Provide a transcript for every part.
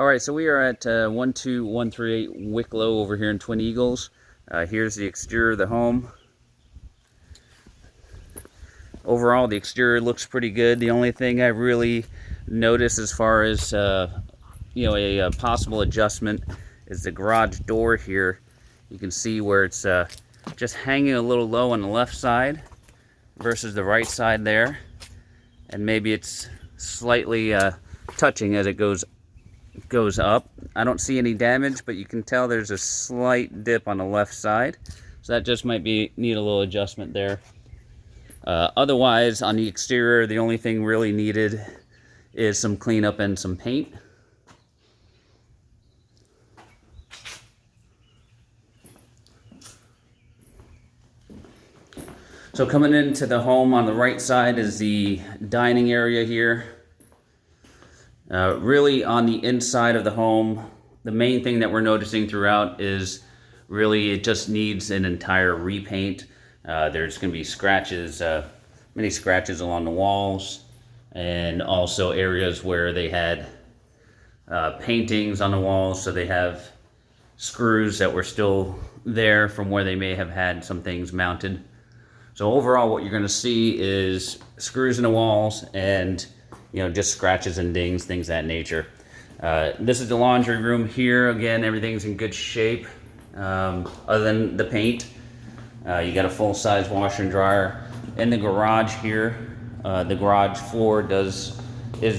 Alright, so we are at 12138 Wicklow over here in Twin Eagles. Here's the exterior of the home. Overall, the exterior looks pretty good. The only thing I really noticed as far as a possible adjustment is the garage door here. You can see where it's just hanging a little low on the left side versus the right side there, and maybe it's slightly touching as it goes up. I don't see any damage, but you can tell there's a slight dip on the left side, so that just might need a little adjustment there. Otherwise, on the exterior, the only thing really needed is some cleanup and some paint. So coming into the home, on the right side is the dining area here. Really on the inside of the home, the main thing that we're noticing throughout is really it just needs an entire repaint. There's going to be scratches, many scratches along the walls, and also areas where they had paintings on the walls, so they have screws that were still there from where they may have had some things mounted. So overall, what you're going to see is screws in the walls and just scratches and dings, things of that nature. This is the laundry room here. Again, everything's in good shape other than the paint. You got a full-size washer and dryer. In the garage here, the garage floor is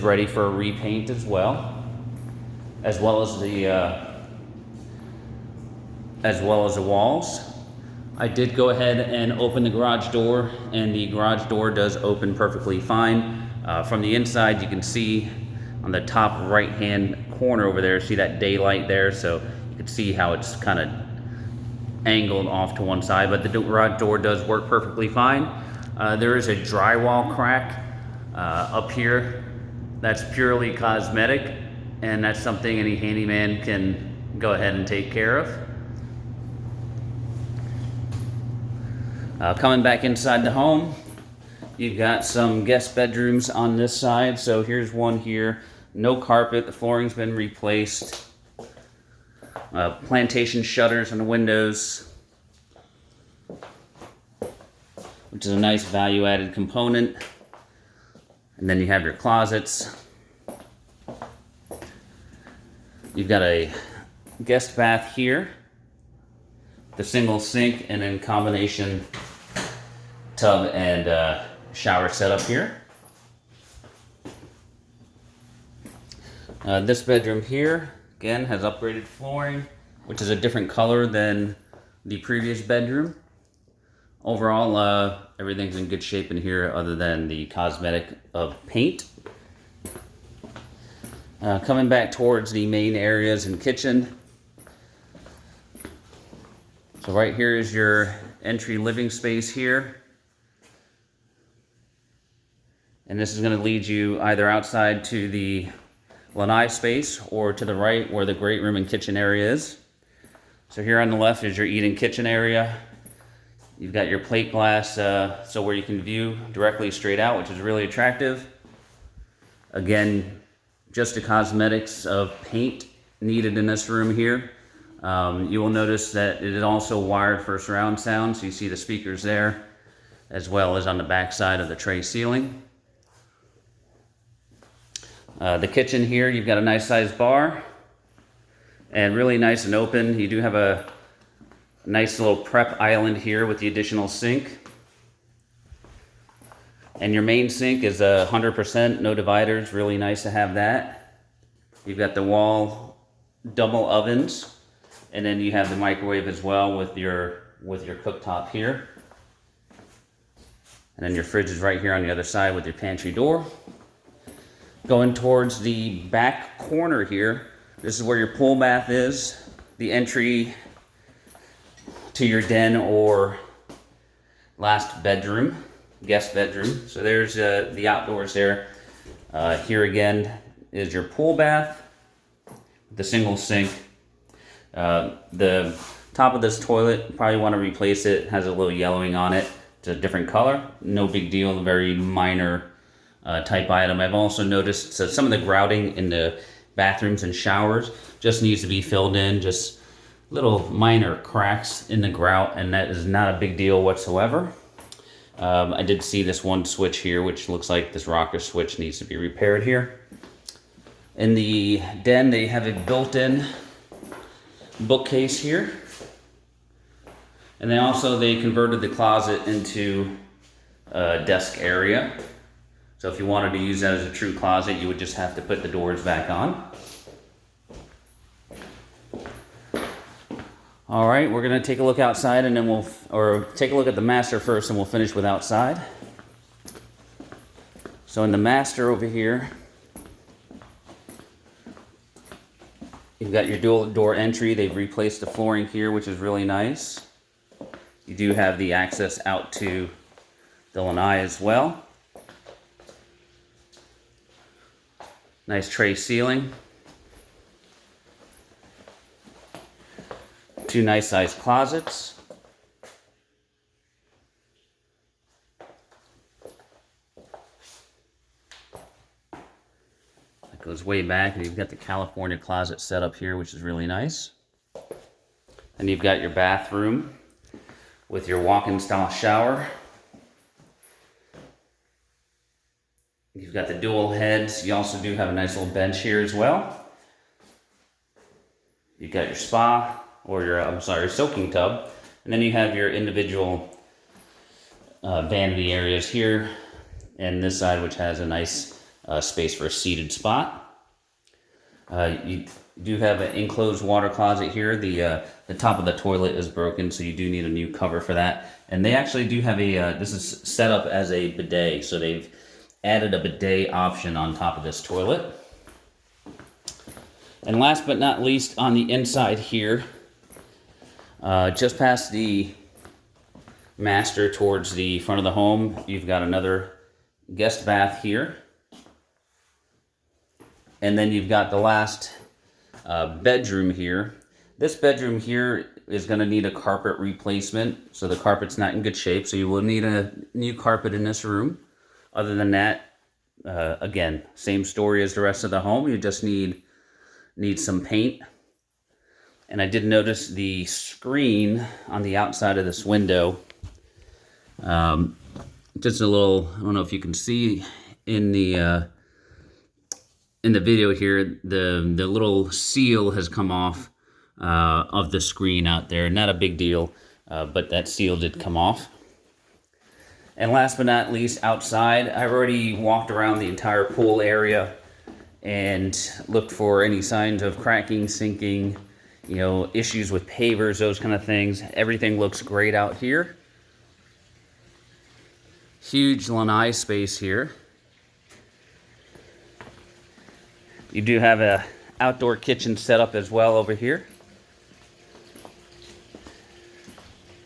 ready for a repaint as well as the walls. I did go ahead and open the garage door, and the garage door does open perfectly fine. From the inside, you can see on the top right-hand corner over there, see that daylight there, so you can see how it's kind of angled off to one side, but the garage door does work perfectly fine. There is a drywall crack up here that's purely cosmetic, and that's something any handyman can go ahead and take care of. Coming back inside the home, you've got some guest bedrooms on this side. So here's one here. No carpet. The flooring's been replaced. Plantation shutters on the windows, which is a nice value-added component. And then you have your closets. You've got a guest bath here, the single sink, and then combination tub and shower setup here. This bedroom here, again, has upgraded flooring, which is a different color than the previous bedroom. Overall, everything's in good shape in here other than the cosmetic of paint. Coming back towards the main areas and kitchen. So right here is your entry living space here. And this is going to lead you either outside to the lanai space or to the right where the great room and kitchen area is. So here on the left is your eat-in kitchen area. You've got your plate glass so where you can view directly straight out, which is really attractive. Again, just the cosmetics of paint needed in this room here. You will notice that it is also wired for surround sound, so you see the speakers there, as well as on the back side of the tray ceiling. The kitchen here, you've got a nice sized bar, and really nice and open. You do have a nice little prep island here with the additional sink. And your main sink is 100%, no dividers, really nice to have that. You've got the wall double ovens, and then you have the microwave as well with your cooktop here. And then your fridge is right here on the other side with your pantry door. Going towards the back corner here, this is where your pool bath is, the entry to your den or last bedroom, guest bedroom. So there's the outdoors there. Here again is your pool bath, the single sink. The top of this toilet, probably want to replace it. It has a little yellowing on it. It's a different color. No big deal, very minor type item. I've also noticed some of the grouting in the bathrooms and showers. Just needs to be filled in, just little minor cracks in the grout, and that is not a big deal whatsoever. I did see this one switch here, which looks like this rocker switch needs to be repaired here. In the den, they have a built-in bookcase here. And then also they converted the closet into a desk area. So if you wanted to use that as a true closet, you would just have to put the doors back on. All right, we're gonna take a look outside and then take a look at the master first and we'll finish with outside. So in the master over here, you've got your dual door entry. They've replaced the flooring here, which is really nice. You do have the access out to the lanai as well. Nice tray ceiling. Two nice sized closets. That goes way back, and you've got the California closet set up here, which is really nice. And you've got your bathroom with your walk-in style shower. You've got the dual heads. You also do have a nice little bench here as well. You've got your spa, or your soaking tub. And then you have your individual vanity areas here, and this side, which has a nice space for a seated spot. You do have an enclosed water closet here. The top of the toilet is broken, so you do need a new cover for that. And they actually do have this is set up as a bidet, so they've added a bidet option on top of this toilet. And last but not least, on the inside here, just past the master towards the front of the home, you've got another guest bath here. And then you've got the last bedroom here. This bedroom here is going to need a carpet replacement. So the carpet's not in good shape, so you will need a new carpet in this room. Other than that, again, same story as the rest of the home. You just need some paint. And I did notice the screen on the outside of this window. Just a little, I don't know if you can see in the video here, the little seal has come off of the screen out there. Not a big deal, but that seal did come off. And last but not least, outside, I've already walked around the entire pool area and looked for any signs of cracking, sinking, issues with pavers, those kind of things. Everything looks great out here. Huge lanai space here. You do have a outdoor kitchen set up as well over here.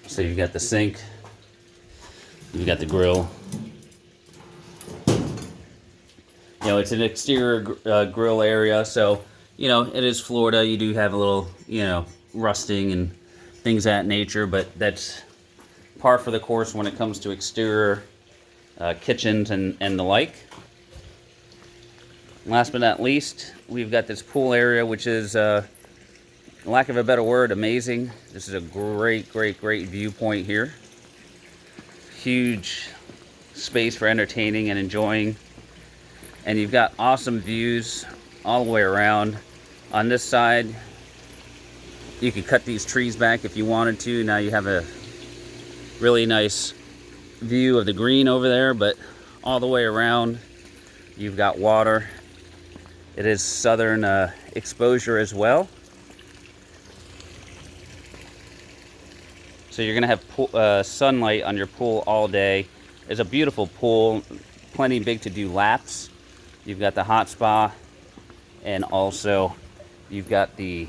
So you've got the sink, you've got the grill. It's an exterior grill area, so it is Florida. You do have a little, rusting and things of that nature, but that's par for the course when it comes to exterior kitchens and the like. Last but not least, we've got this pool area, which is, lack of a better word, amazing. This is a great viewpoint here. Huge space for entertaining and enjoying. And you've got awesome views all the way around. On this side, you could cut these trees back if you wanted to. Now you have a really nice view of the green over there, but all the way around, you've got water. It is southern exposure as well. So you're gonna have sunlight on your pool all day. It's a beautiful pool, plenty big to do laps. You've got the hot spa, and also you've got the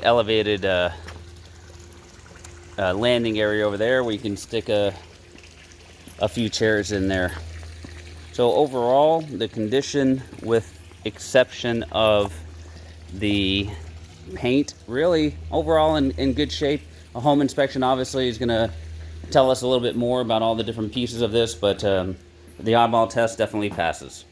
elevated landing area over there where you can stick a few chairs in there. So overall, the condition, with exception of the paint, really overall in good shape. A home inspection obviously is going to tell us a little bit more about all the different pieces of this, but the oddball test definitely passes.